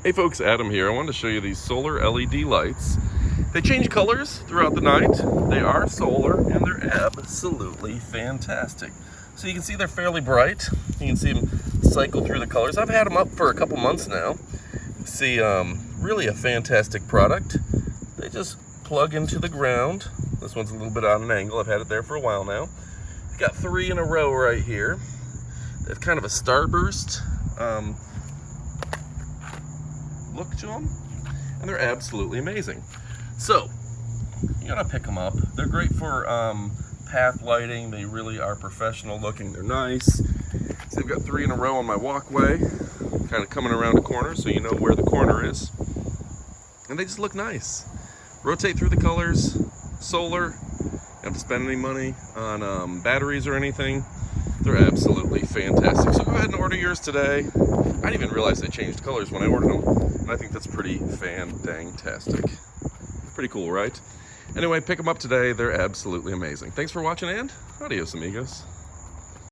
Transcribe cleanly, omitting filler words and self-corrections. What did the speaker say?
Hey folks, Adam here. I wanted to show you these solar LED lights. They change colors throughout the night. They are solar and they're absolutely fantastic. So you can see they're fairly bright. You can see them cycle through the colors. I've had them up for a couple months now. See, really a fantastic product. They just plug into the ground. This one's a little bit on an angle. I've had it there for a while now. I've got 3 in a row right here. They have kind of a starburst look to them, and they're absolutely amazing. So you gotta pick them up. They're great for path lighting. They really are professional looking. They're nice. So I've got 3 in a row on my walkway, kind of coming around a corner so you know where the corner is, and they just look nice. Rotate through the colors. Solar. You don't have to spend any money on batteries or anything. They're absolutely fantastic. So go ahead and order yours today. I didn't even realize they changed colors when I ordered them, and I think that's pretty fan-dang-tastic. Pretty cool, right? Anyway, pick them up today. They're absolutely amazing. Thanks for watching, and adios, amigos.